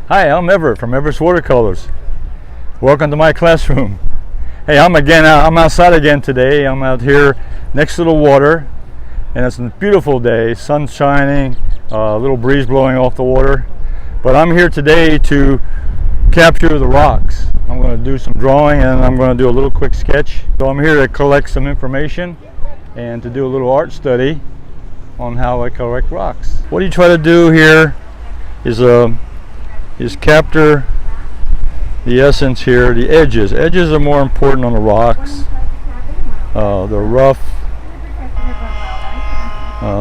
Hi, I'm Everett from Everett's Watercolors. Welcome to my classroom. Hey, I'm outside again today. I'm out here next to the water, and it's a beautiful day. Sun shining, a little breeze blowing off the water. But I'm here today to capture the rocks. I'm going to do some drawing, and I'm going to do a little quick sketch. So I'm here to collect some information and to do a little art study on how I collect rocks. What you try to do here is capture the essence here, the edges. Edges are more important on the rocks. They're rough.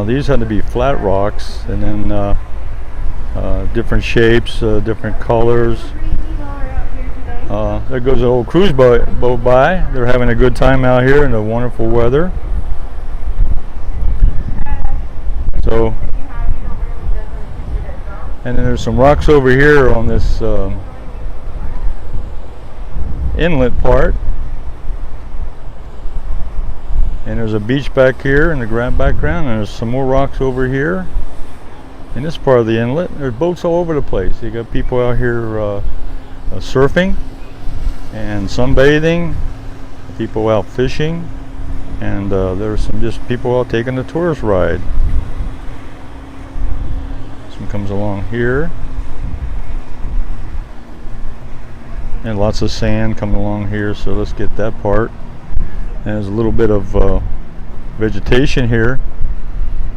These have to be flat rocks, and then different shapes, different colors. There goes an old cruise boat by. They're having a good time out here in the wonderful weather. So, and then there's some rocks over here on this inlet part, and there's a beach back here in the background, and there's some more rocks over here in this part of the inlet. There's boats all over the place. You got people out here surfing and sunbathing, people out fishing, and there's some just people out taking the tourist ride. This one comes along here, and lots of sand coming along here, so let's get that part. And there's a little bit of vegetation here.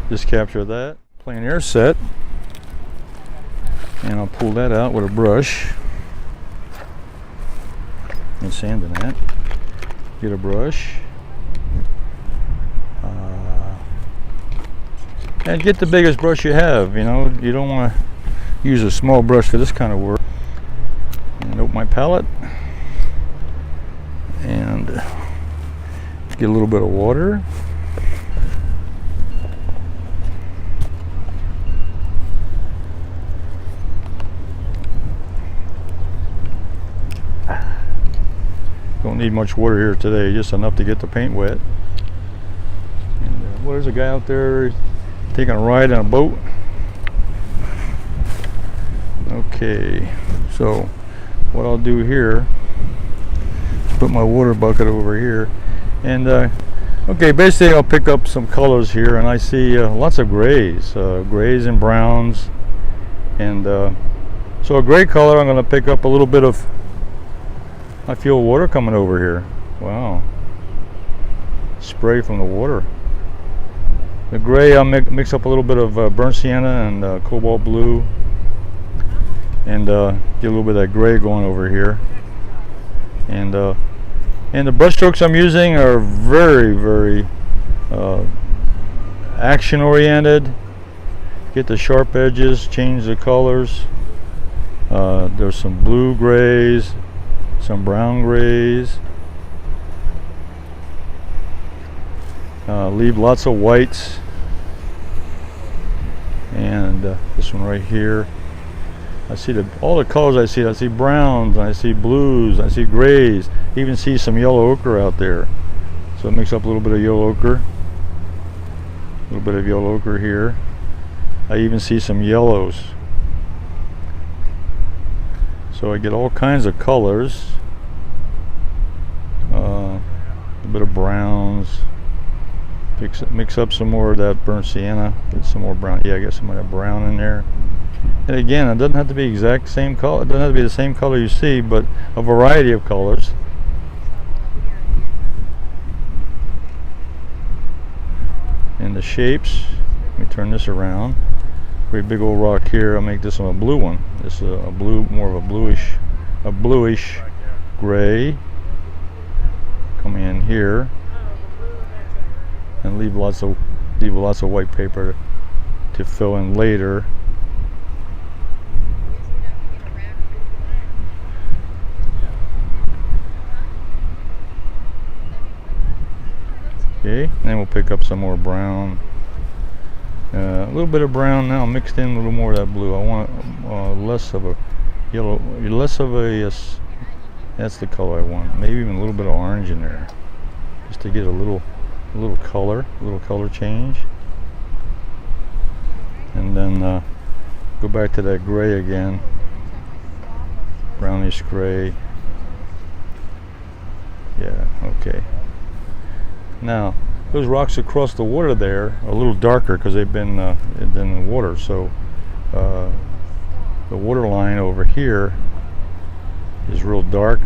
Just capture that. Plein air set, and I'll pull that out with a brush. And sand in that. Get a brush. And get the biggest brush you have. You know, you don't want to use a small brush for this kind of work. And open my palette and get a little bit of water. Don't need much water here today, just enough to get the paint wet. And well, there's a guy out there taking a ride on a boat. Okay, so what I'll do here is put my water bucket over here, and okay, basically I'll pick up some colors here, and I see lots of grays and browns, and so a gray color I'm going to pick up a little bit of. I feel water coming over here. Wow. Spray from the water. The gray, I'll mix up a little bit of burnt sienna and cobalt blue, and get a little bit of that gray going over here. And the brush strokes I'm using are very action oriented. Get the sharp edges, change the colors. There's some blue grays, some brown grays. Leave lots of whites, and this one right here. I see all the colors I see browns, I see blues, I see grays, even see some yellow ochre out there. So mix up a little bit of yellow ochre, a little bit of yellow ochre here. I even see some yellows. So I get all kinds of colors. A bit of browns. Mix up some more of that burnt sienna. Get some more brown. Yeah, I got some of that brown in there. And again, it doesn't have to be exact same color. It doesn't have to be the same color you see, but a variety of colors. And the shapes. Let me turn this around. Great big old rock here. I'll make this one a blue one. This is a blue, more of a bluish gray. Coming in here, and leave lots of white paper to fill in later. Okay, and then we'll pick up some more brown. A little bit of brown now mixed in a little more of that blue. I want less of a yellow, that's the color I want. Maybe even a little bit of orange in there, just to get a little color change. And then go back to that gray again. brownish gray. Yeah, okay. Now, those rocks across the water there are a little darker because they've been in the water. So the water line over here is real dark.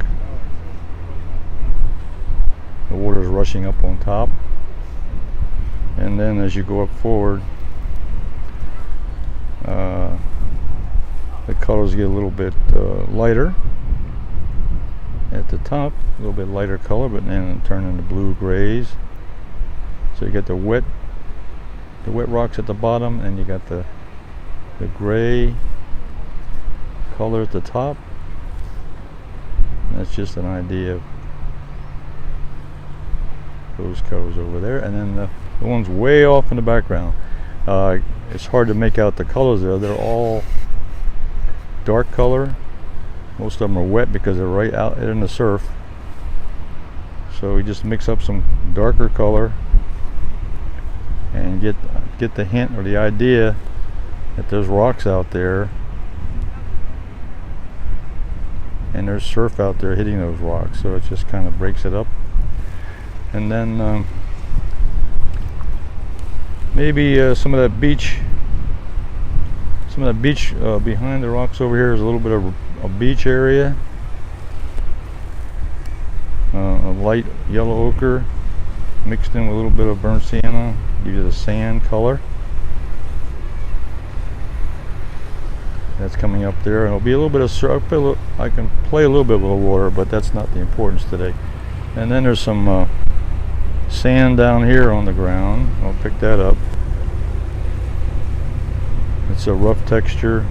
The water is rushing up on top. And then as you go up forward, the colors get a little bit lighter at the top, a little bit lighter color, but then turn into blue grays. So you get the wet rocks at the bottom, and you got the gray color at the top. That's just an idea of those colors over there, and then the ones way off in the background. It's hard to make out the colors there. They're all dark color. Most of them are wet because they're right out in the surf. So we just mix up some darker color and get the hint or the idea that there's rocks out there and there's surf out there hitting those rocks. So it just kind of breaks it up. And then maybe some of that beach behind the rocks over here is a little bit of a beach area. A light yellow ochre mixed in with a little bit of burnt sienna, give you the sand color. That's coming up there, and it'll be a little bit of surf. I can play a little bit with the water, but that's not the importance today. And then there's some sand down here on the ground. I'll pick that up. It's a rough texture.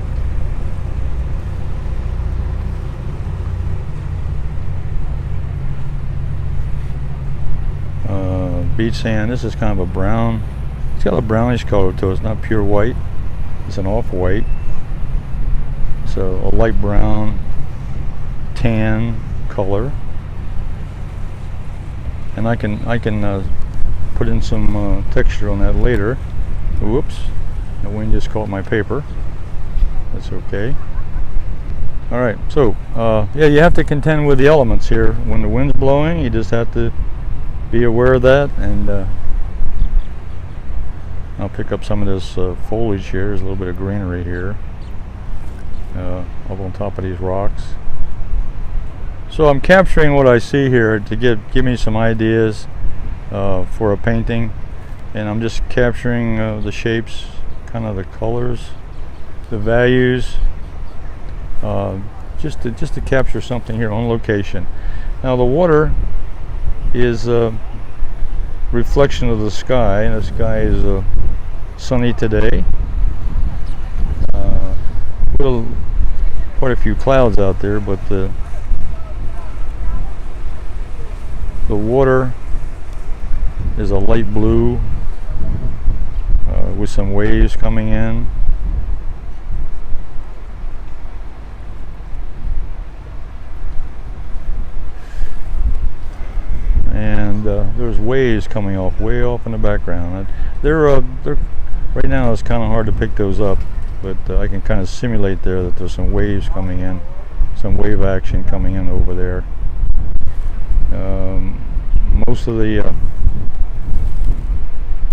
Beach sand. This is kind of a brown. It's got a brownish color to it. It's not pure white. It's an off-white. So a light brown, tan color. And I can put in some texture on that later. Whoops, the wind just caught my paper. That's okay. All right, so yeah, you have to contend with the elements here. When the wind's blowing, you just have to be aware of that. And I'll pick up some of this foliage here. There's a little bit of greenery here up on top of these rocks. So I'm capturing what I see here to give me some ideas for a painting, and I'm just capturing the shapes, kind of the colors, the values, just to capture something here on location. Now the water is a reflection of the sky, and the sky is sunny today. Quite a few clouds out there, but the water is a light blue with some waves coming in. And there's waves coming off way off in the background. They're right now it's kind of hard to pick those up, but I can kind of simulate there that there's some waves coming in, some wave action coming in over there.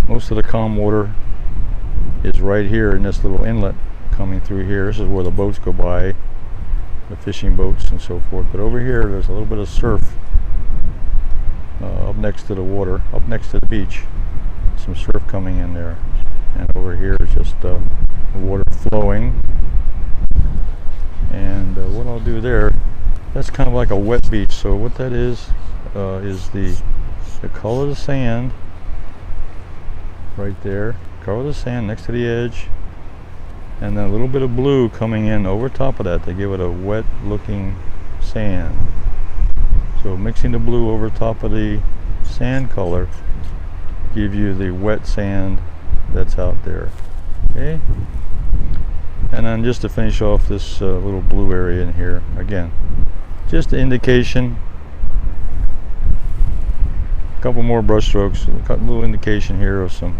Most of the calm water is right here in this little inlet coming through here. This is where the boats go by, the fishing boats and so forth. But over here, there's a little bit of surf up next to the water, up next to the beach. Some surf coming in there, and over here is just the water flowing. And what I'll do there, that's kind of like a wet beach. So what that is the color of the sand right there, color of the sand next to the edge, and then a little bit of blue coming in over top of that to give it a wet looking sand. So mixing the blue over top of the sand color give you the wet sand that's out there. Okay, and then just to finish off this little blue area in here, again, just an indication. A couple more brush strokes, a little indication here of some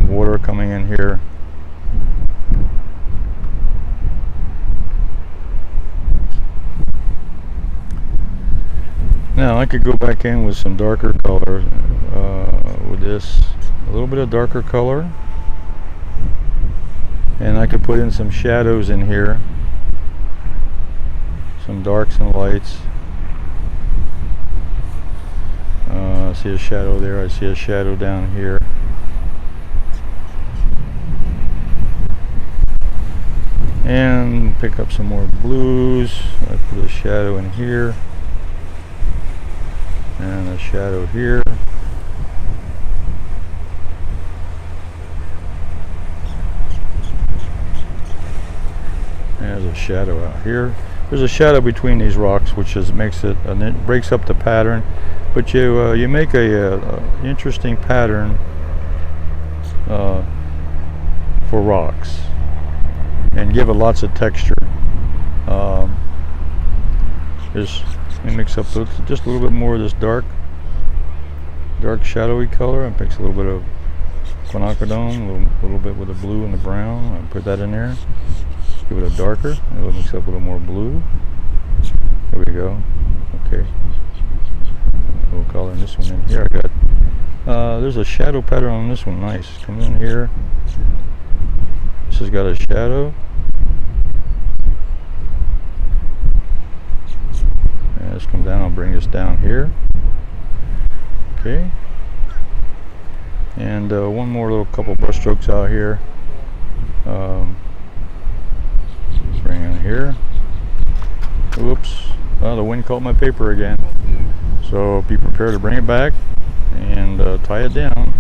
water coming in here. Now I could go back in with some darker color with this, a little bit of darker color, and I could put in some shadows in here, some darks and lights. I see a shadow there, I see a shadow down here. And pick up some more blues. I put a shadow in here and a shadow here. There's a shadow out here. There's a shadow between these rocks, which makes it, and it breaks up the pattern. But you make a interesting pattern for rocks, and give it lots of texture. Let me mix up just a little bit more of this dark shadowy color, and mix a little bit of quinacridone, a little bit with the blue and the brown. I put that in there. Give it a darker. And we'll mix up a little more blue. There we go. Okay. A little color in this one in here. I got. There's a shadow pattern on this one. Nice. Come in here. This has got a shadow. And let's come down. I'll bring this down here. Okay. And one more little couple brush strokes out here. Bring in here. Oops. Oh, the wind caught my paper again. So be prepared to bring it back and tie it down.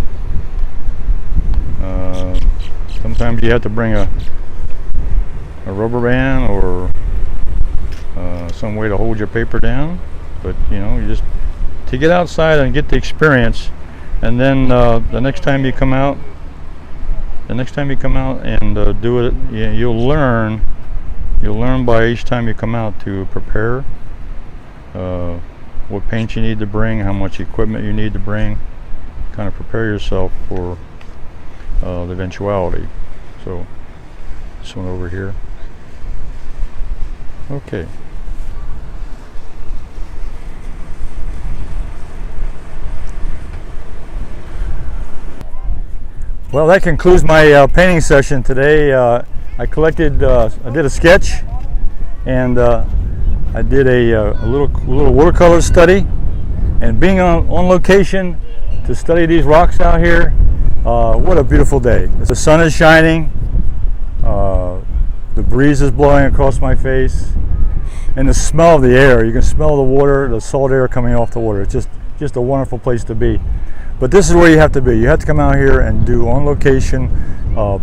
Sometimes you have to bring a rubber band or some way to hold your paper down, but you just to get outside and get the experience, and then the next time you come out and do it, you'll learn by each time you come out to prepare what paint you need to bring, how much equipment you need to bring, kind of prepare yourself for the eventuality. So this one over here. Okay. Well, that concludes my painting session today. I collected, I did a sketch, and I did a little watercolor study. And being on location to study these rocks out here, what a beautiful day. The sun is shining, the breeze is blowing across my face, and the smell of the air. You can smell the water, the salt air coming off the water. It's just a wonderful place to be. But this is where you have to be. You have to come out here and do on location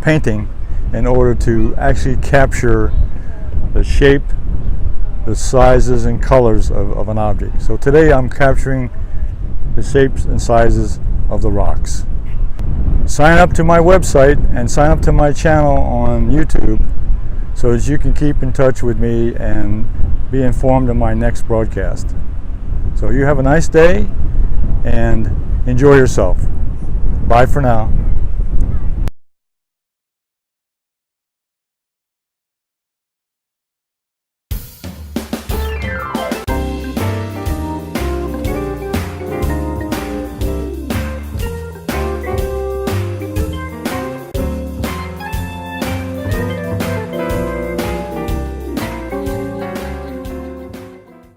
painting in order to actually capture the shape, the sizes and colors of an object. So today I'm capturing the shapes and sizes of the rocks. Sign up to my website and sign up to my channel on YouTube so that you can keep in touch with me and be informed of my next broadcast. So you have a nice day and enjoy yourself. Bye for now.